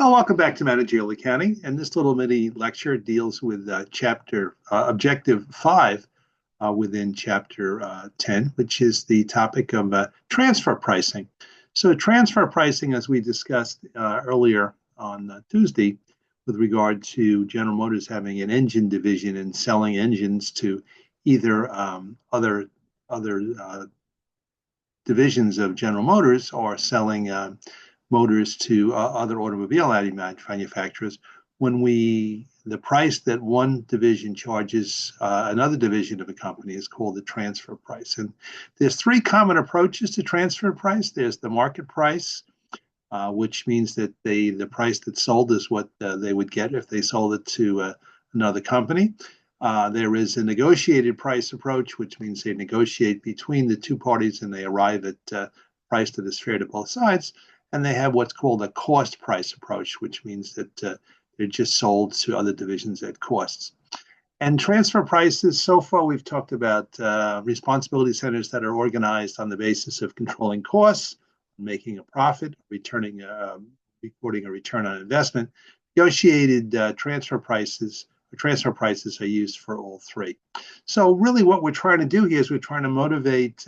Well, welcome back to Managerial Accounting. And this little mini lecture deals with chapter objective 5 within chapter 10, which is the topic of transfer pricing. So transfer pricing, as we discussed earlier on Tuesday, with regard to General Motors having an engine division and selling engines to either other divisions of General Motors or selling motors to other automobile manufacturers. When the price that one division charges another division of a company is called the transfer price. And there's three common approaches to transfer price. There's the market price, which means that the price that's sold is what they would get if they sold it to another company. There is a negotiated price approach, which means they negotiate between the two parties and they arrive at a price that is fair to both sides. And they have what's called a cost price approach, which means that they're just sold to other divisions at costs. And transfer prices, so far we've talked about responsibility centers that are organized on the basis of controlling costs, making a profit, recording a return on investment. Negotiated transfer prices are used for all three. So really what we're trying to do here is we're trying to motivate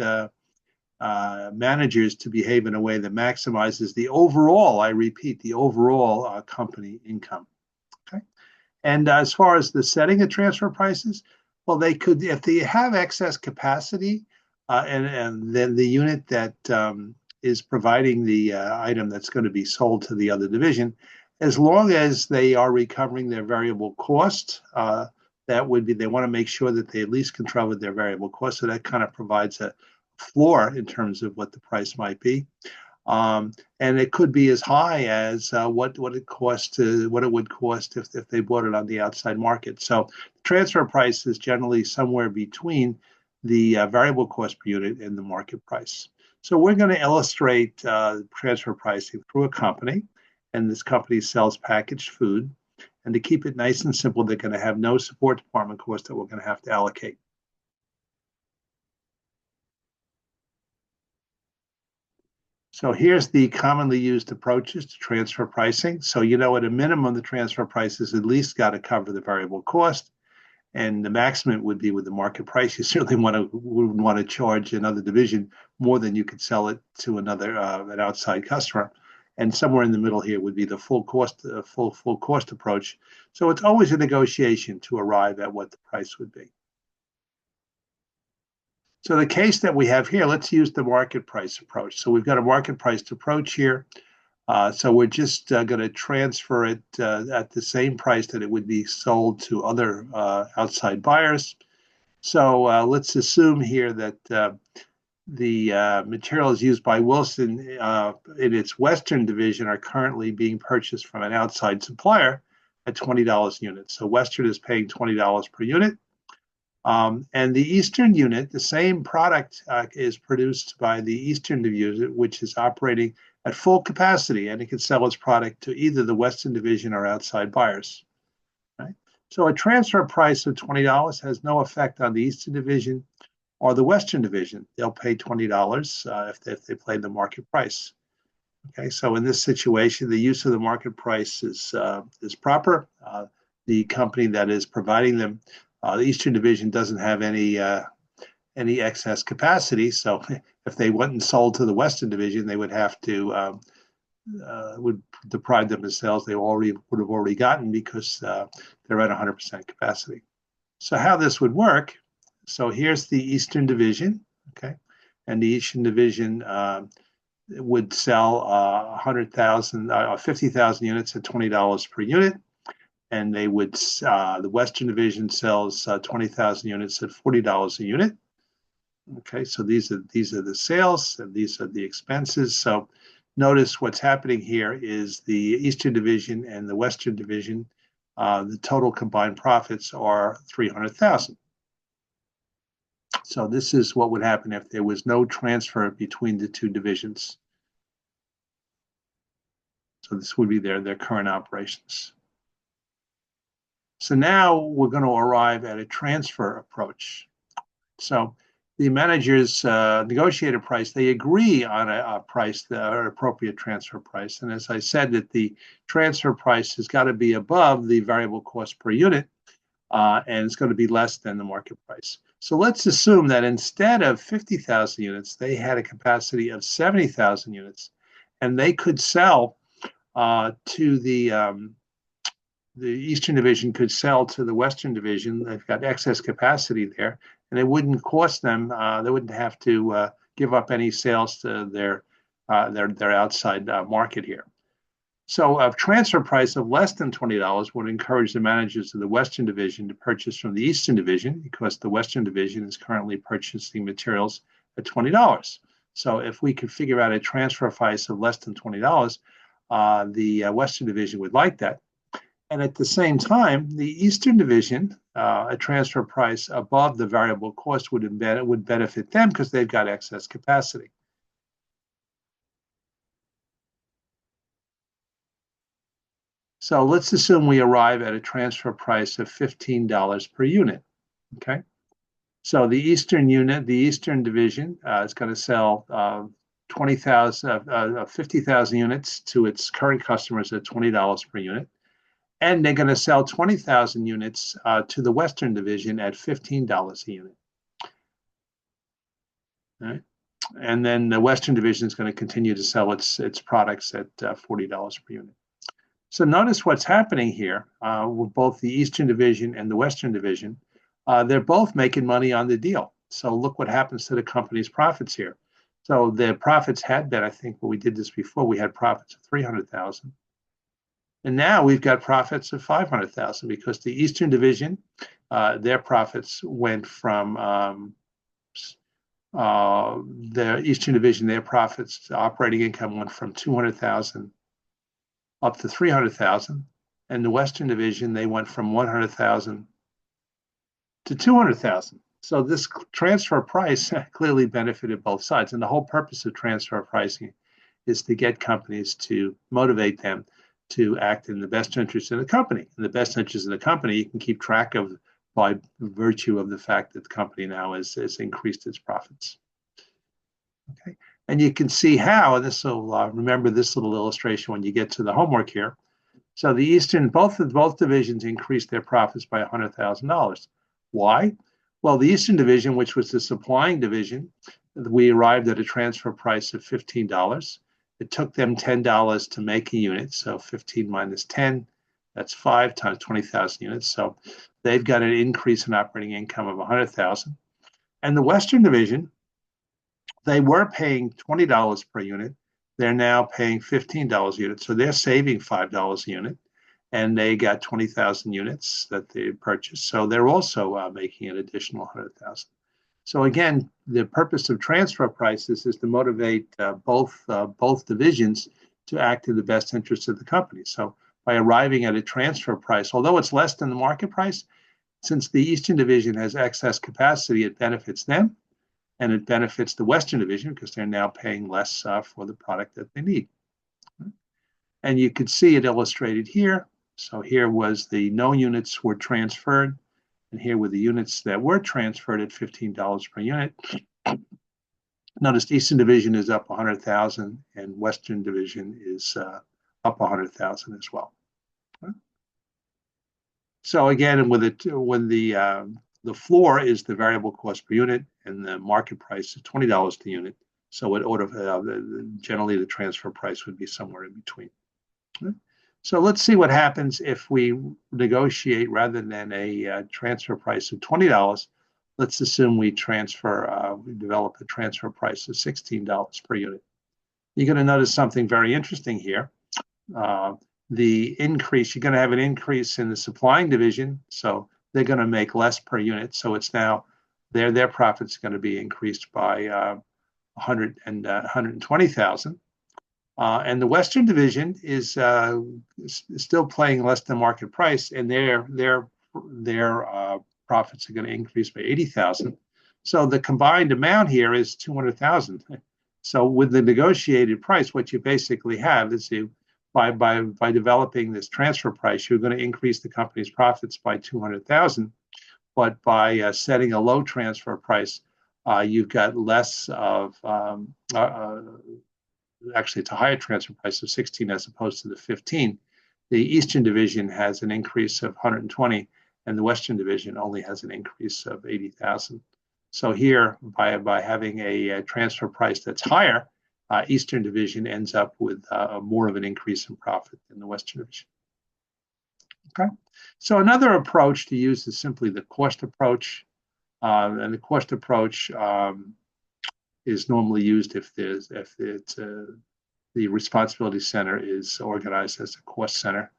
managers to behave in a way that maximizes the overall, I repeat, the overall company income. Okay. And as far as the setting of transfer prices, well, they could, if they have excess capacity, and then the unit that is providing the item that's going to be sold to the other division, as long as they are recovering their variable cost, that would be, they want to make sure that they at least control their variable cost. So that kind of provides a floor in terms of what the price might be. And it could be as high as what it would cost if they bought it on the outside market. So transfer price is generally somewhere between the variable cost per unit and the market price. So we're going to illustrate transfer pricing through a company, and this company sells packaged food. And to keep it nice and simple, they're going to have no support department cost that we're going to have to allocate. So here's the commonly used approaches to transfer pricing. So, at a minimum, the transfer price is at least got to cover the variable cost, and the maximum would be with the market price. You certainly wouldn't want to charge another division more than you could sell it to another an outside customer. And somewhere in the middle here would be the full cost approach. So it's always a negotiation to arrive at what the price would be. So the case that we have here, let's use the market price approach. So we've got a market price approach here. So we're just going to transfer it at the same price that it would be sold to other outside buyers. So let's assume here that the materials used by Wilson in its Western division are currently being purchased from an outside supplier at $20 a unit. So Western is paying $20 per unit. And the Eastern unit, the same product is produced by the Eastern division, which is operating at full capacity, and it can sell its product to either the Western division or outside buyers. Right? So a transfer price of $20 has no effect on the Eastern division or the Western division. They'll pay $20 if they play the market price. Okay, so in this situation, the use of the market price is proper. The company that is providing them, the Eastern division, doesn't have any excess capacity. So if they went and sold to the Western division, they would have to would deprive them of sales they would have already gotten because they're at 100% capacity. So how this would work? So here's the Eastern division, okay, and the Eastern division would sell 50,000 units at $20 per unit. And they would, the Western division sells 20,000 units at $40 a unit. Okay, so these are the sales and these are the expenses. So notice what's happening here is the Eastern division and the Western division, the total combined profits are 300,000. So this is what would happen if there was no transfer between the two divisions. So this would be their current operations. So now we're going to arrive at a transfer approach. So the managers negotiate a price. They agree on a price, an appropriate transfer price. And as I said, that the transfer price has got to be above the variable cost per unit, and it's going to be less than the market price. So let's assume that instead of 50,000 units, they had a capacity of 70,000 units, and they could sell to the Eastern Division could sell to the Western Division. They've got excess capacity there, and it wouldn't cost them. They wouldn't have to give up any sales to their outside market here. So a transfer price of less than $20 would encourage the managers of the Western Division to purchase from the Eastern Division, because the Western Division is currently purchasing materials at $20. So if we could figure out a transfer price of less than $20, the Western Division would like that. And at the same time, the Eastern Division, a transfer price above the variable cost would benefit them because they've got excess capacity. So let's assume we arrive at a transfer price of $15 per unit. Okay. So the Eastern Division is going to sell 50,000 units to its current customers at $20 per unit. And they're going to sell 20,000 units to the Western Division at $15 a unit. All right. And then the Western Division is going to continue to sell its products at $40 per unit. So notice what's happening here with both the Eastern Division and the Western Division. They're both making money on the deal. So look what happens to the company's profits here. So their profits had been, I think, when we did this before, we had profits of 300,000. And now we've got profits of 500,000 because the Eastern Division, their profits went from the Eastern Division, their profits, operating income went from 200,000 up to 300,000. And the Western Division, they went from 100,000 to 200,000. So this transfer price clearly benefited both sides. And the whole purpose of transfer pricing is to get companies to motivate them to act in the best interest of the company. In the best interest of the company, you can keep track of by virtue of the fact that the company now has increased its profits. Okay, and you can see how, and this will remember this little illustration when you get to the homework here. So the Eastern, both divisions increased their profits by $100,000. Why? Well, the Eastern Division, which was the supplying division, we arrived at a transfer price of $15. It took them $10 to make a unit, so 15 minus 10, that's 5 times 20,000 units. So they've got an increase in operating income of 100,000. And the Western Division, they were paying $20 per unit. They're now paying $15 a unit. So they're saving $5 a unit, and they got 20,000 units that they purchased. So they're also making an additional 100,000. So again, the purpose of transfer prices is to motivate both divisions to act in the best interest of the company. So by arriving at a transfer price, although it's less than the market price, since the Eastern Division has excess capacity, it benefits them, and it benefits the Western Division because they're now paying less for the product that they need. And you could see it illustrated here. So here was the no units were transferred, and here were the units that were transferred at $15 per unit. Notice the Eastern Division is up 100,000, and Western Division is up 100,000 as well. So again, when the floor is the variable cost per unit, and the market price is $20 per unit, so it ought to, generally the transfer price would be somewhere in between. So let's see what happens if we negotiate rather than a transfer price of $20. Let's assume we develop a transfer price of $16 per unit. You're going to notice something very interesting here. The increase, you're going to have an increase in the supplying division, so they're going to make less per unit. So it's now their profits are going to be increased by 120,000. And the Western Division is still paying less than market price, and their profits are going to increase by 80,000. So the combined amount here is 200,000. So with the negotiated price, what you basically have is by developing this transfer price, you're going to increase the company's profits by 200,000. But by setting a low transfer price, you've got less of, actually it's a higher transfer price of 16 as opposed to the 15. The Eastern Division has an increase of 120, and the Western Division only has an increase of 80,000. So here, by having a transfer price that's higher, Eastern Division ends up with more of an increase in profit than the Western Division. Okay, so another approach to use is simply the cost approach, and the cost approach is normally used if the responsibility center is organized as a cost center.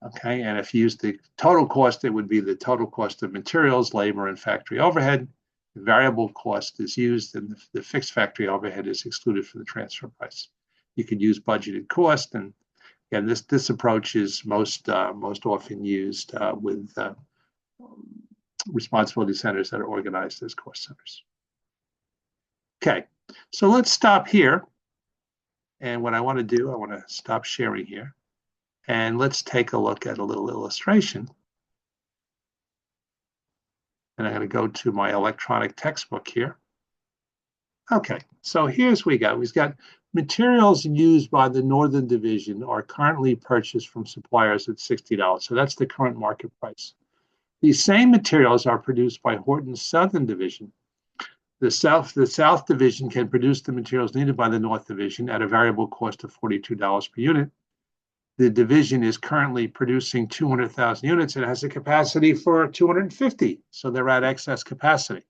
Okay, and if you use the total cost, it would be the total cost of materials, labor, and factory overhead. The variable cost is used, and the fixed factory overhead is excluded from the transfer price. You could use budgeted cost, and again, this approach is most often used with responsibility centers that are organized as cost centers. Okay, so let's stop here. And what I want to do, I want to stop sharing here. And let's take a look at a little illustration. And I'm going to go to my electronic textbook here. Okay, so here's what we got. We've got materials used by the Northern Division are currently purchased from suppliers at $60. So that's the current market price. These same materials are produced by Horton's Southern Division. The South Division can produce the materials needed by the North Division at a variable cost of $42 per unit. The division is currently producing 200,000 units and has a capacity for 250. So they're at excess capacity.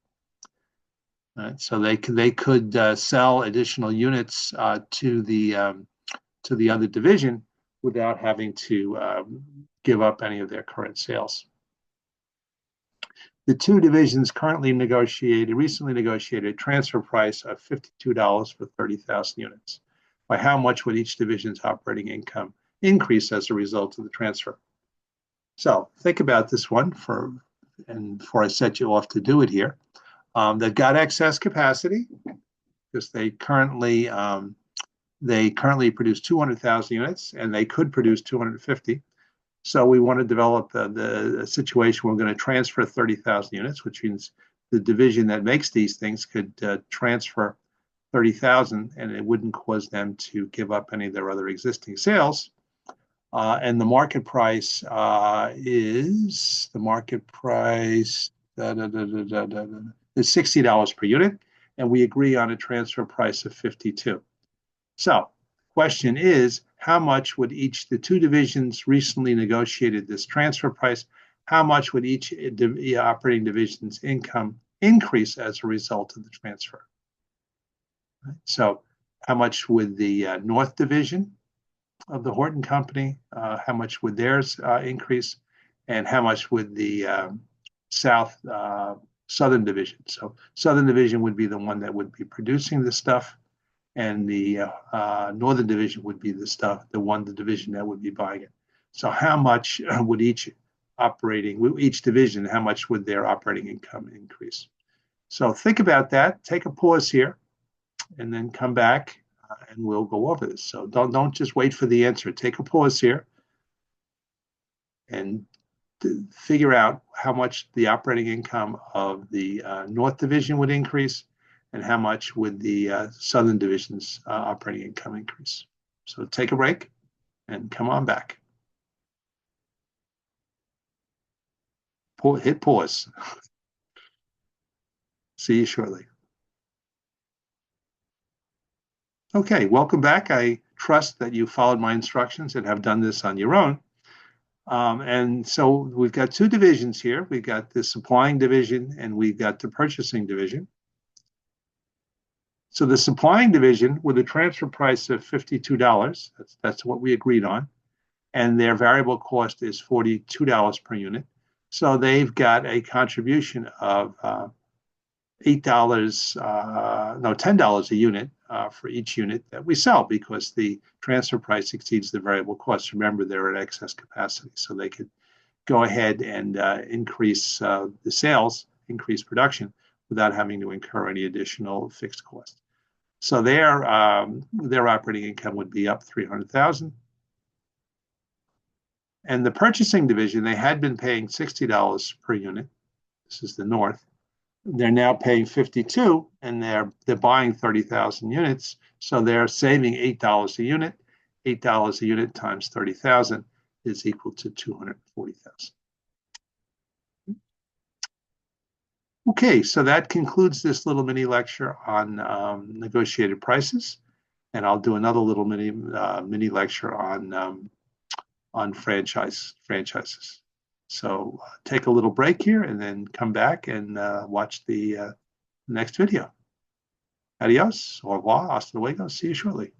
Right? So they could sell additional units to the other division without having to give up any of their current sales. The two divisions recently negotiated a transfer price of $52 for 30,000 units. By how much would each division's operating income increase as a result of the transfer? So think about this one before I set you off to do it here. They've got excess capacity because they currently produce 200,000 units, and they could produce 250. So we want to develop the situation where we're going to transfer 30,000 units, which means the division that makes these things could transfer 30,000, and it wouldn't cause them to give up any of their other existing sales. And the market price is $60 per unit, and we agree on a transfer price of 52. So question is, how much would the two divisions recently negotiated this transfer price? How much would each operating division's income increase as a result of the transfer? Right? So how much would the North Division of the Horton Company, how much would theirs increase? And how much would the Southern Division? So Southern Division would be the one that would be producing the stuff, and the Northern Division would be the division that would be buying it. So how much would each division, how much would their operating income increase? So think about that, take a pause here, and then come back and we'll go over this. So don't just wait for the answer. Take a pause here and figure out how much the operating income of the North Division would increase, and how much would the Southern Division's operating income increase. So take a break and come on back. Hit pause. See you shortly. Okay, welcome back. I trust that you followed my instructions and have done this on your own. And so we've got two divisions here. We've got the supplying division and we've got the purchasing division. So the supplying division with a transfer price of $52, that's what we agreed on, and their variable cost is $42 per unit. So they've got a contribution of $10 a unit for each unit that we sell, because the transfer price exceeds the variable cost. Remember, they're at excess capacity, so they could go ahead and increase the sales, increase production, without having to incur any additional fixed cost. So their operating income would be up $300,000. And the purchasing division, they had been paying $60 per unit. This is the North. they're now paying 52, and they're buying 30,000 units, so they're saving $8 a unit. $8 a unit times 30,000 is equal to 240,000. Okay, so that concludes this little mini lecture on negotiated prices, and I'll do another little mini lecture on franchises. So take a little break here and then come back and watch the next video. Adios, au revoir, hasta luego, see you shortly.